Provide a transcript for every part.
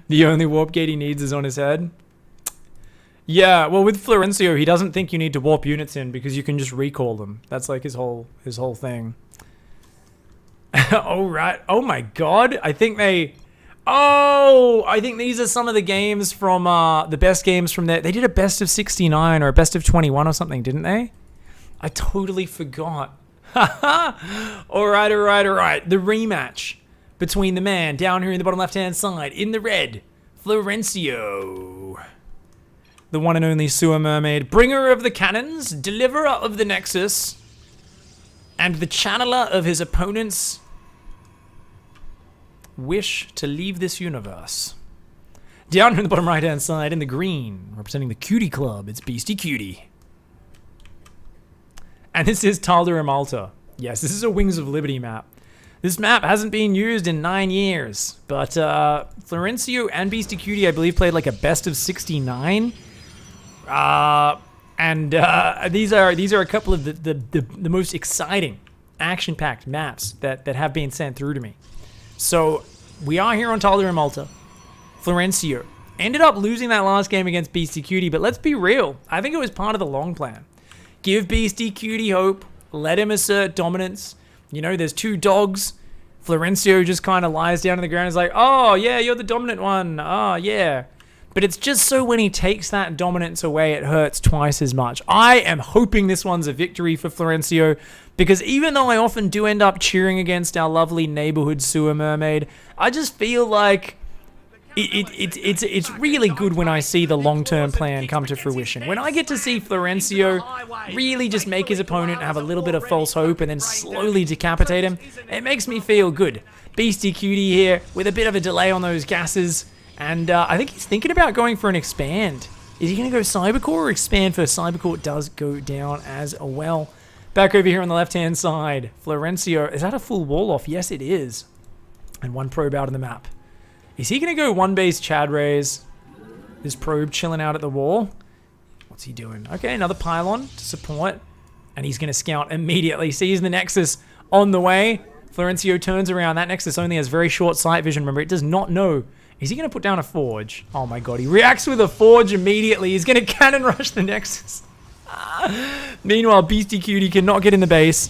The only warp gate he needs is on his head. Yeah, well, with Florencio, he doesn't think you need to warp units in because you can just recall them. That's like his whole thing. Oh, right. Oh, my God. I think they... Oh, I think these are some of the games from, the best games from there. They did a best of 69 or a best of 21 or something, didn't they? I totally forgot. All right. The rematch between the man down here in the bottom left-hand side in the red, Florencio. The one and only sewer mermaid, bringer of the cannons, deliverer of the nexus, and the channeler of his opponent's wish to leave this universe. Down here in the bottom right-hand side in the green, representing the Cutie Club, it's Beastie Cutie. And this is Tal'Darim Alta. Yes, this is a Wings of Liberty map. This map hasn't been used in 9 years, but Florencio and Beastie Cutie, I believe, played like a best of 69. These are a couple of the most exciting, action-packed maps that have been sent through to me. So we are here on Tal'Darim Alta. Florencio ended up losing that last game against Beastie Cutie, but let's be real. I think it was part of the long plan. Give Beastie Cutie hope. Let him assert dominance. You know, there's two dogs. Florencio just kind of lies down on the ground and is like, oh, yeah, you're the dominant one. Oh, yeah. But it's just so when he takes that dominance away, it hurts twice as much. I am hoping this one's a victory for Florencio, because even though I often do end up cheering against our lovely neighborhood sewer mermaid, I just feel like it's really good when I see the long-term plan come to fruition. When I get to see Florencio really just make his opponent have a little bit of false hope and then slowly decapitate him, it makes me feel good. Beastie Cutie here with a bit of a delay on those gases, and I think he's thinking about going for an expand. Is he going to go Cybercore or expand first? Cybercore does go down as well. Back over here on the left-hand side, Florencio, is that a full wall off? Yes, it is. And one probe out of the map. Is he going to go one base Chad Rays? This probe chilling out at the wall. What's he doing? Okay, another pylon to support. And he's going to scout immediately. Sees the Nexus on the way. Florencio turns around. That Nexus only has very short sight vision. Remember, it does not know. Is he going to put down a Forge? Oh my god, he reacts with a Forge immediately. He's going to cannon rush the Nexus. Meanwhile, Beastie Cutie cannot get in the base.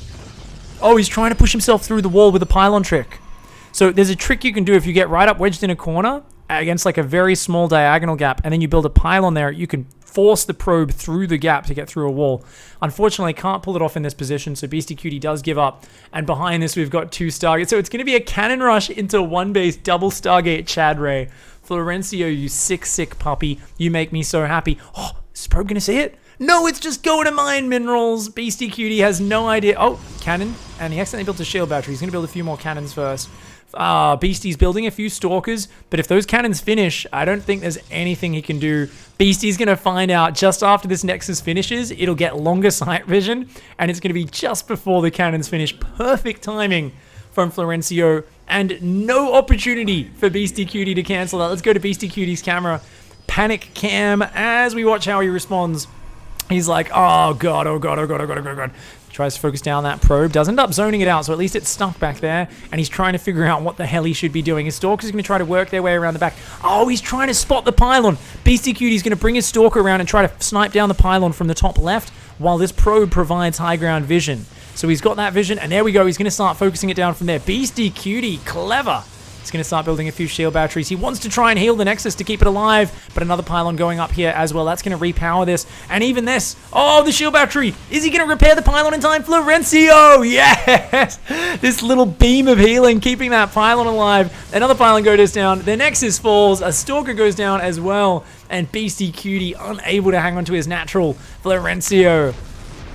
Oh, he's trying to push himself through the wall with a pylon trick. So there's a trick you can do if you get right up wedged in a corner against like a very small diagonal gap, and then you build a pylon there. You can force the probe through the gap to get through a wall. Unfortunately, can't pull it off in this position, so Beastie Cutie does give up. And behind this, we've got two Stargates. So it's going to be a cannon rush into one base double Stargate Chad Ray. Florencio, you sick puppy. You make me so happy. Oh, is this probe going to see it? No, it's just going to mine minerals. Beastie Cutie has no idea. Oh, cannon. And he accidentally built a shield battery. He's going to build a few more cannons first. Beastie's building a few stalkers, but if those cannons finish, I don't think there's anything he can do. Beastie's going to find out just after this Nexus finishes, it'll get longer sight vision, and it's going to be just before the cannons finish. Perfect timing from Florencio, and no opportunity for Beastie Cutie to cancel that. Let's go to Beastie Cutie's camera. Panic cam as we watch how he responds. He's like, oh god. Tries to focus down that probe, does end up zoning it out, so at least it's stuck back there, and he's trying to figure out what the hell he should be doing. His Stalker's going to try to work their way around the back. Oh, he's trying to spot the pylon. Beastie Cutie's going to bring his Stalker around and try to snipe down the pylon from the top left, while this probe provides high ground vision. So he's got that vision, and there we go. He's going to start focusing it down from there. Beastie Cutie, clever. He's going to start building a few shield batteries. He wants to try and heal the Nexus to keep it alive, but another pylon going up here as well. That's going to repower this. And even this. Oh, the shield battery. Is he going to repair the pylon in time? Florencio! Yes! This little beam of healing, keeping that pylon alive. Another pylon goes down. The Nexus falls. A Stalker goes down as well. And Beastie Cutie unable to hang on to his natural. Florencio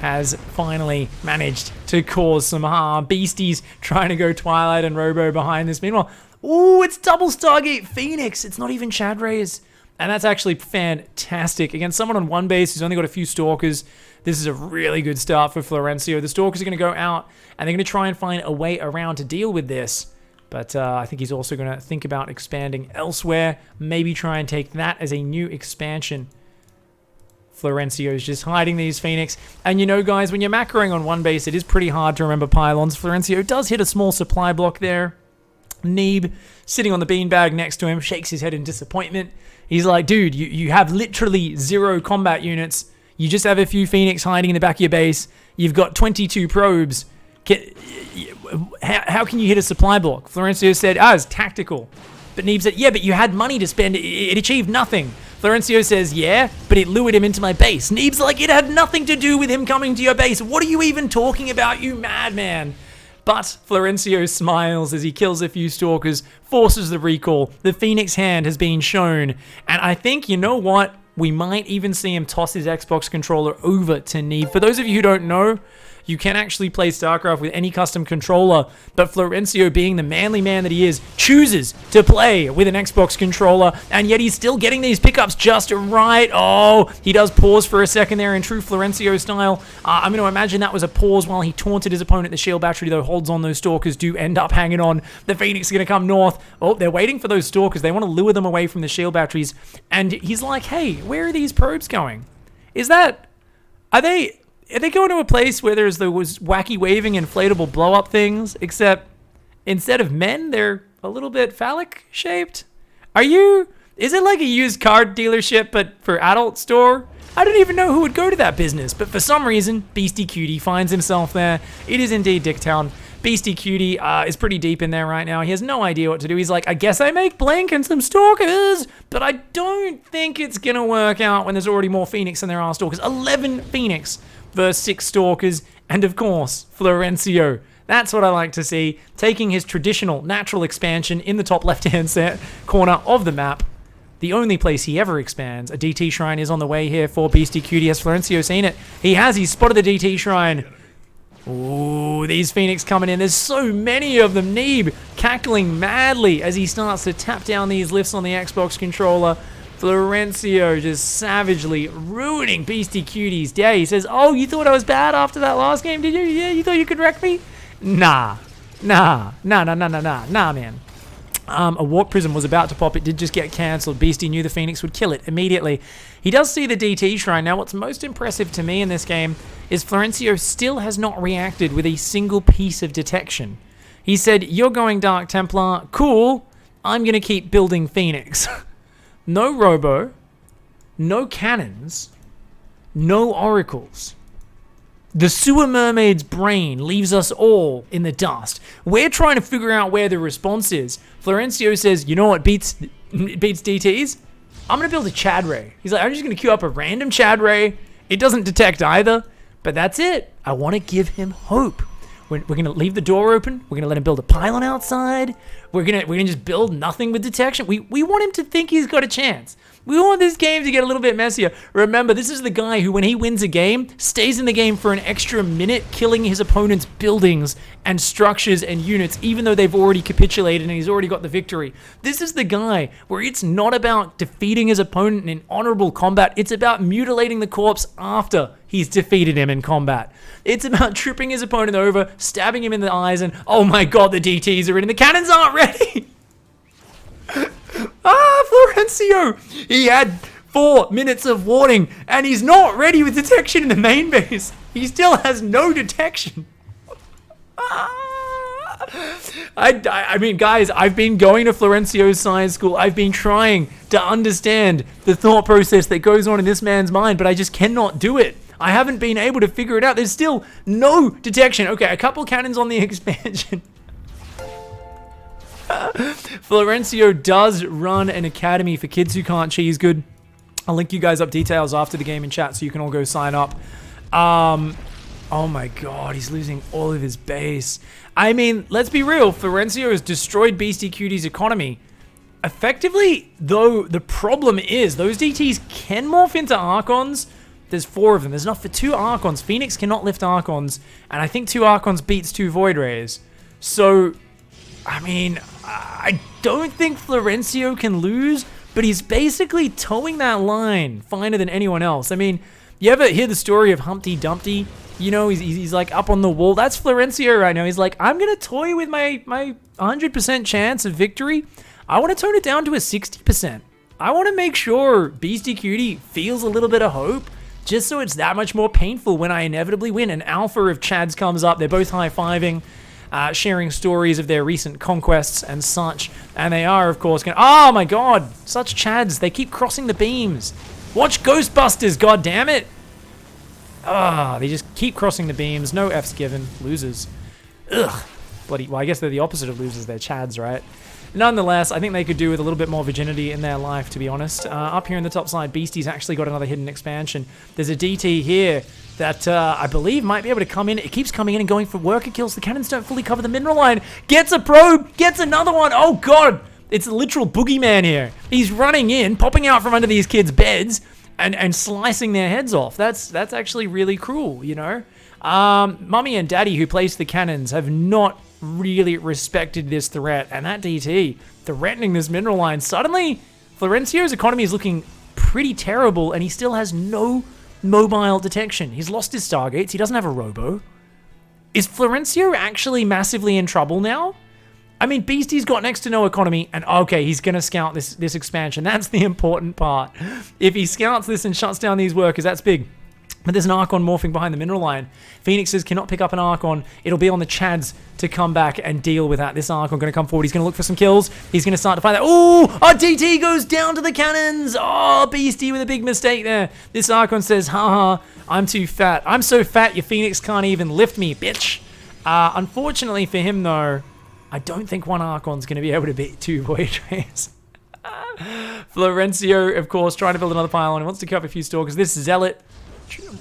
has finally managed to cause some harm. Beastie's trying to go Twilight and Robo behind this. Meanwhile, ooh, it's double Stargate Phoenix. It's not even Chad Rays. And that's actually fantastic. Against someone on one base who's only got a few Stalkers, this is a really good start for Florencio. The Stalkers are going to go out, and they're going to try and find a way around to deal with this. But I think he's also going to think about expanding elsewhere. Maybe try and take that as a new expansion. Florencio's just hiding these Phoenix. And you know, guys, when you're macroing on one base, it is pretty hard to remember pylons. Florencio does hit a small supply block there. Neeb, sitting on the beanbag next to him, shakes his head in disappointment. He's like, dude, you have literally 0 combat units. You just have a few Phoenix hiding in the back of your base. You've got 22 probes. How can you hit a supply block? Florencio said, it's tactical. But Neeb said, yeah, but you had money to spend. It achieved nothing. Florencio says, yeah, but it lured him into my base. Neeb's like, it had nothing to do with him coming to your base. What are you even talking about, you madman? But Florencio smiles as he kills a few stalkers, forces the recall. The Phoenix hand has been shown. And I think, you know what? We might even see him toss his Xbox controller over to Neeb. For those of you who don't know, you can actually play StarCraft with any custom controller, but Florencio, being the manly man that he is, chooses to play with an Xbox controller, and yet he's still getting these pickups just right. Oh, he does pause for a second there in true Florencio style. I'm going to imagine that was a pause while he taunted his opponent. The shield battery, though, holds on. Those stalkers do end up hanging on. The Phoenix are going to come north. Oh, they're waiting for those stalkers. They want to lure them away from the shield batteries, and he's like, hey, where are these probes going? Are they going to a place where there's those wacky waving inflatable blow-up things, except instead of men, they're a little bit phallic shaped? Is it like a used car dealership, but for adult store? I don't even know who would go to that business, but for some reason, Beastie Cutie finds himself there. It is indeed Dicktown. Beastie Cutie is pretty deep in there right now. He has no idea what to do. He's like, I guess I make Blink and some stalkers, but I don't think it's gonna work out when there's already more Phoenix than there are stalkers. 11 Phoenix versus 6 stalkers, and of course, Florencio. That's what I like to see, taking his traditional natural expansion in the top left-hand corner of the map. The only place he ever expands. A DT shrine is on the way here for Beastie Cutie. Has Florencio seen it? He's spotted the DT shrine. Ooh, these Phoenix coming in. There's so many of them. Neeb cackling madly as he starts to tap down these lifts on the Xbox controller. Florencio just savagely ruining Beastie Cutie's day. He says, oh, you thought I was bad after that last game, did you? Yeah, you thought you could wreck me? Nah, man. A warp prism was about to pop. It did just get cancelled. Beastie knew the Phoenix would kill it immediately. He does see the DT shrine. Now, what's most impressive to me in this game is Florencio still has not reacted with a single piece of detection. He said, you're going Dark Templar. Cool. I'm going to keep building Phoenix. No robo, no cannons, no oracles. The sewer mermaid's brain leaves us all in the dust. We're trying to figure out where the response is. Florencio says, you know what beats DTs? I'm going to build a Chad Ray. He's like, I'm just going to queue up a random Chad Ray. It doesn't detect either, but that's it. I want to give him hope. We're going to leave the door open. We're going to let him build a pylon outside. We're going to just build nothing with detection. We want him to think he's got a chance. We want this game to get a little bit messier. Remember, this is the guy who, when he wins a game, stays in the game for an extra minute, killing his opponent's buildings and structures and units, even though they've already capitulated and he's already got the victory. This is the guy where it's not about defeating his opponent in honorable combat. It's about mutilating the corpse after he's defeated him in combat. It's about tripping his opponent over, stabbing him in the eyes, and oh my god, the DTs are in and the cannons aren't ready! Florencio! He had 4 minutes of warning, and he's not ready with detection in the main base. He still has no detection. I mean, guys, I've been going to Florencio's science school. I've been trying to understand the thought process that goes on in this man's mind, but I just cannot do it. I haven't been able to figure it out. There's still no detection. Okay, a couple cannons on the expansion. Florencio does run an academy for kids who can't cheese good. I'll link you guys up details after the game in chat so you can all go sign up. Oh my god, he's losing all of his base. I mean, let's be real. Florencio has destroyed Beastie Cutie's economy. Effectively, though, the problem is those DTs can morph into Archons. There's 4 of them. There's enough for 2 Archons. Phoenix cannot lift Archons, and I think 2 Archons beats 2 Void Rays. So, I mean, I don't think Florencio can lose, but he's basically towing that line finer than anyone else. I mean, you ever hear the story of Humpty Dumpty? You know, he's like up on the wall. That's Florencio right now. He's like, I'm going to toy with my 100% chance of victory. I want to tone it down to a 60%. I want to make sure Beastie Cutie feels a little bit of hope, just so it's that much more painful when I inevitably win. An alpha of Chads comes up. They're both high-fiving. sharing stories of their recent conquests and such. And they are, of course, going, oh my god, such chads. They keep crossing the beams. Watch Ghostbusters, god damn it. They just keep crossing the beams. No F's given. Losers. Ugh. Bloody, well, I guess they're the opposite of losers. They're chads, right? Nonetheless, I think they could do with a little bit more virginity in their life, to be honest. Up here in the top side, Beastie's actually got another hidden expansion. There's a DT here that I believe might be able to come in. It keeps coming in and going for worker kills. The cannons don't fully cover the mineral line. Gets a probe, gets another one. Oh, God. It's a literal boogeyman here. He's running in, popping out from under these kids' beds and slicing their heads off. That's actually really cruel, you know? Mummy and Daddy, who placed the cannons, have not really respected this threat, and that DT threatening this mineral line. Suddenly, Florencio's economy is looking pretty terrible, and he still has no mobile detection. He's lost his stargates. He doesn't have a robo. Is Florencio actually massively in trouble now? I mean, Beastie's got next to no economy, and okay, he's going to scout this expansion. That's the important part. If he scouts this and shuts down these workers, that's big. But there's an Archon morphing behind the mineral line. Phoenixes cannot pick up an Archon. It'll be on the Chads to come back and deal with that. This Archon going to come forward. He's going to look for some kills. He's going to start to find that. Oh, DT goes down to the cannons. Oh, Beastie with a big mistake there. This Archon says, haha, I'm too fat. I'm so fat your Phoenix can't even lift me, bitch. Unfortunately for him, though, I don't think one Archon's going to be able to beat two Void Rays. Florencio, of course, trying to build another pylon. He wants to cut a few stalkers. This Zealot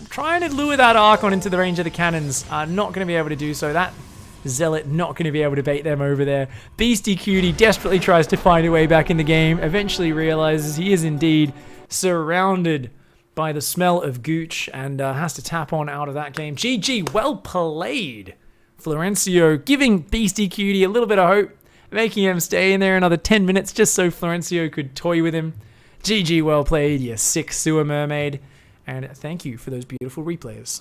trying to lure that Archon into the range of the cannons. Not going to be able to do so. That Zealot not going to be able to bait them over there. Beastie Cutie desperately tries to find a way back in the game. Eventually realizes he is indeed surrounded by the smell of gooch and has to tap on out of that game. GG, well played. Florencio giving Beastie Cutie a little bit of hope, making him stay in there another 10 minutes just so Florencio could toy with him. GG, well played, you sick sewer mermaid. And thank you for those beautiful replays.